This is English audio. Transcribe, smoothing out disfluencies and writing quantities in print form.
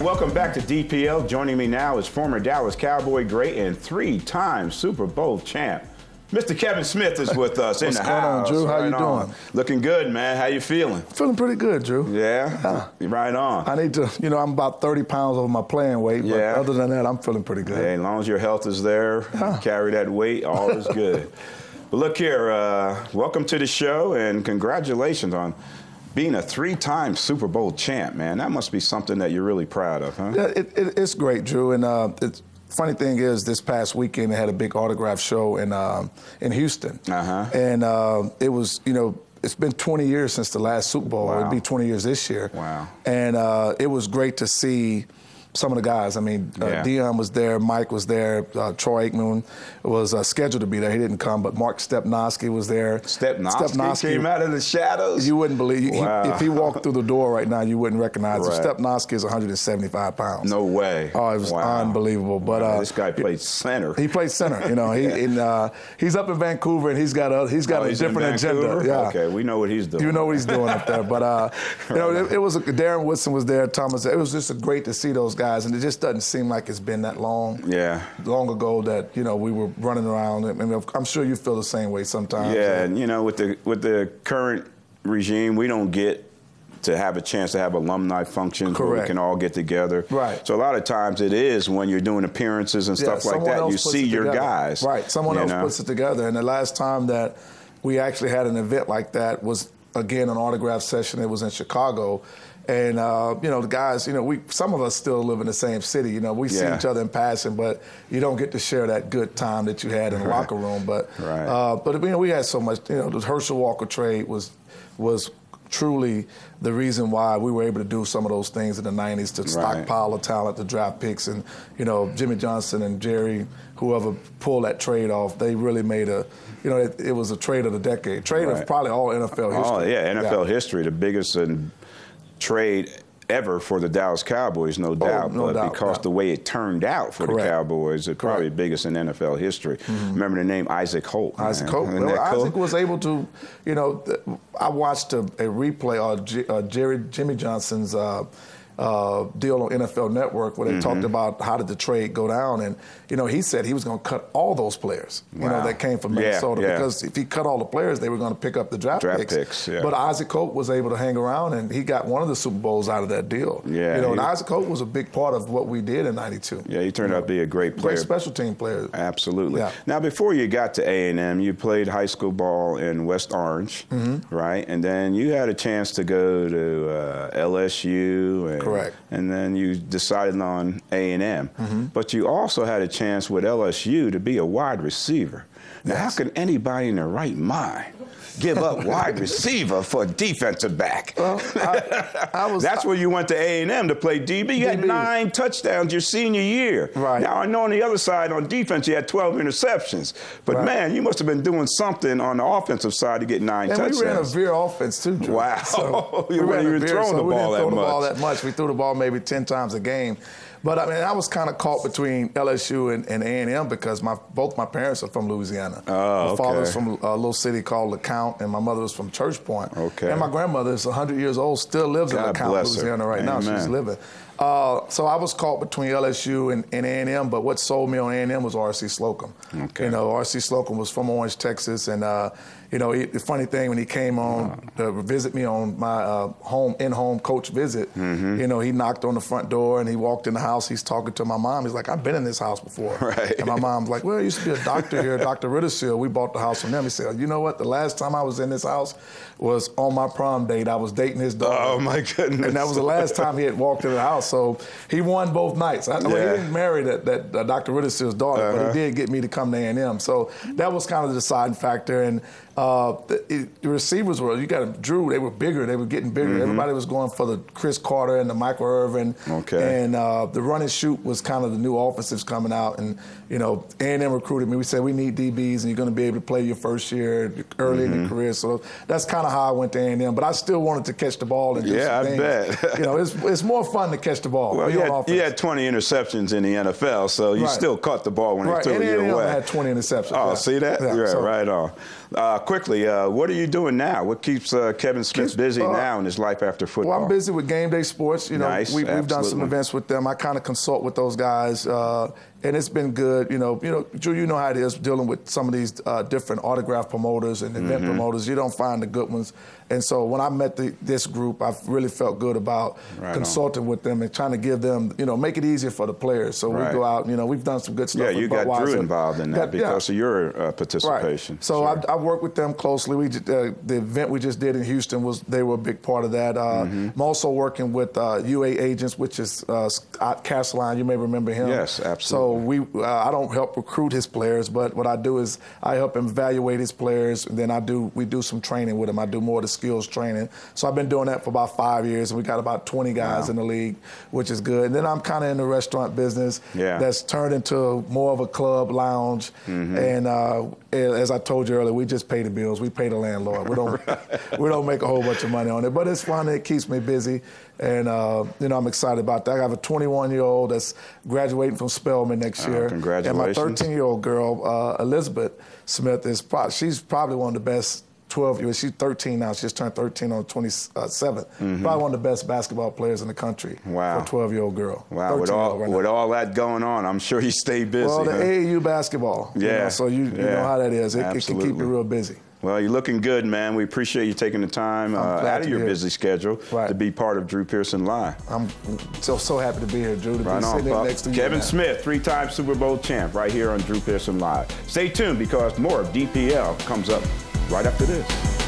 Welcome back to DPL. Joining me now is former Dallas Cowboy great and three-time Super Bowl champ. Mr. Kevin Smith is with us in the house. What's going on, Drew? How you doing? Looking good, man. How you feeling? Feeling pretty good, Drew. Yeah? Right on. I need to, I'm about 30 pounds over my playing weight, but other than that, I'm feeling pretty good. Yeah, as long as your health is there, carry that weight, all is good. But look here, welcome to the show, and congratulations on being a three-time Super Bowl champ, man. That must be something that you're really proud of, huh? Yeah, it's great, Drew, and funny thing is, this past weekend they had a big autograph show in Houston, and it was, it's been 20 years since the last Super Bowl. Wow. It'll be 20 years this year. Wow! And it was great to see some of the guys. I mean, Dion was there, Mike was there, Troy Aikman was scheduled to be there. He didn't come, but Mark Stepnoski was there. Stepnoski came out of the shadows? You wouldn't believe. If he walked through the door right now, you wouldn't recognize him. Stepnoski is 175 pounds. No way. Oh, it was unbelievable. But this guy played center. He played center. He's up in Vancouver, and he's got a different agenda. Yeah. Okay, we know what he's doing. You know what he's doing up there. But it was Darren Woodson was there. Thomas. It was just great to see those guys, and it just doesn't seem like it's been that long. Yeah. Long ago that we were running around. I mean, I'm sure you feel the same way sometimes. Yeah, and with the current regime, we don't get to have a chance to have alumni functions where we can all get together. Right. So a lot of times it is when you're doing appearances and stuff like that, you see your guys. Right. Someone else puts it together. And the last time that we actually had an event like that was, again, an autograph session. It was in Chicago. And, the guys, some of us still live in the same city. We see each other in passing, but you don't get to share that good time that you had in the locker room. But, we had so much, the Herschel Walker trade was truly the reason why we were able to do some of those things in the 90s to stockpile the talent, to draft picks. And, Jimmy Johnson and Jerry, whoever pulled that trade off, they really made it was a trade of the decade. Trade of probably all NFL history. Oh, yeah, NFL history, the biggest trade ever for the Dallas Cowboys, no doubt. But because the way it turned out for the Cowboys, it's probably the biggest in NFL history. Remember the name Isaac Holt. Isaac Holt. Well, Isaac was able to, I watched a replay of Jimmy Johnson's deal on NFL Network where they talked about how did the trade go down, and he said he was going to cut all those players that came from Minnesota because if he cut all the players, they were going to pick up the draft picks. But Isaac Holt was able to hang around, and he got one of the Super Bowls out of that deal. And Isaac Holt was a big part of what we did in '92. Yeah, he turned out to be a great player, great special team player. Absolutely. Yeah. Now, before you got to A&M, you played high school ball in West Orange, right? And then you had a chance to go to LSU. Correct. And then you decided on A&M. But you also had a chance with LSU to be a wide receiver. Now, how can anybody in their right mind give up wide receiver for a defensive back? Well, that's where you went to A&M to play DB. You had 9 touchdowns your senior year. Right. Now, I know on the other side, on defense, you had 12 interceptions. But, man, you must have been doing something on the offensive side to get 9 touchdowns. And we ran a veer offense, too, Drew. Wow. So you weren't even throwing the ball that much. We threw the ball maybe 10 times a game. But, I mean, I was kind of caught between LSU and A&M because both my parents are from Louisiana. My father's from a little city called LeCounte, and my mother was from Church Point. And my grandmother is 100 years old, still lives in LeCounte, Louisiana right now. She's living. So I was caught between LSU and A&M, but what sold me on A&M was R.C. Slocum. R.C. Slocum was from Orange, Texas, and the funny thing, when he came on to visit me on my in-home coach visit, he knocked on the front door and he walked in the house. He's talking to my mom. He's like, I've been in this house before. And my mom's like, well, there used to be a doctor here, Dr. Ritterseal. We bought the house from them. He said, you know what? The last time I was in this house was on my prom date. I was dating his daughter. Oh, my goodness. And that was the last time he had walked in the house. So he won both nights. I mean, he didn't marry that Dr. Ritterseal's daughter, but he did get me to come to A&M. So that was kind of the deciding factor. And the receivers Drew, they were bigger. They were getting bigger. Everybody was going for the Chris Carter and the Michael Irvin. And the run and shoot was kind of the new offensives coming out. And, A&M recruited me. We said, we need DBs, and you're going to be able to play your first year early in your career. So that's kind of how I went to A&M. But I still wanted to catch the ball and do some things. Bet. It's more fun to catch the ball. Well, you had 20 interceptions in the NFL, so you still caught the ball when they threw it your way. I had 20 interceptions. Oh, see that? Right on. Quickly, what are you doing now? What keeps Kevin Smith busy now in his life after football? Well, I'm busy with Game Day Sports. You know, nice, we've done some events with them. I kind of consult with those guys, and it's been good. Drew, you know how it is dealing with some of these different autograph promoters and event promoters. You don't find the good ones. And so when I met this group, I really felt good about consulting with them and trying to give them, make it easier for the players. So we go out, we've done some good stuff. Yeah, you got Drew involved in that because of your participation. Right. So I work with them closely. The event we just did in Houston they were a big part of that. I'm also working with UA Agents, which is Castline. You may remember him. Yes, absolutely. So I don't help recruit his players, but what I do is I help him evaluate his players, and then we do some training with him. I do more of the skills training. So I've been doing that for about 5 years, and we got about 20 guys in the league, which is good. And then I'm kind of in the restaurant business that's turned into more of a club lounge. And as I told you earlier, we just pay the bills. We pay the landlord. We don't make a whole bunch of money on it, but it's fun. It keeps me busy. And, I'm excited about that. I have a 21-year-old that's graduating from Spelman next year. Congratulations. And my 13-year-old girl, Elizabeth Smith, she's probably one of the best 12-year-old. She's 13 now. She just turned 13 on the 27th. Probably one of the best basketball players in the country for a 12-year-old girl. Wow. With all that going on, I'm sure you stay busy. Well, the AAU basketball. Yeah. So you know how that is. It can keep you real busy. Well, you're looking good, man. We appreciate you taking the time out of your busy schedule to be part of Drew Pearson Live. I'm so happy to be here, Drew, to be sitting next to you. Kevin Smith, 3-time Super Bowl champ, right here on Drew Pearson Live. Stay tuned because more of DPL comes up right after this.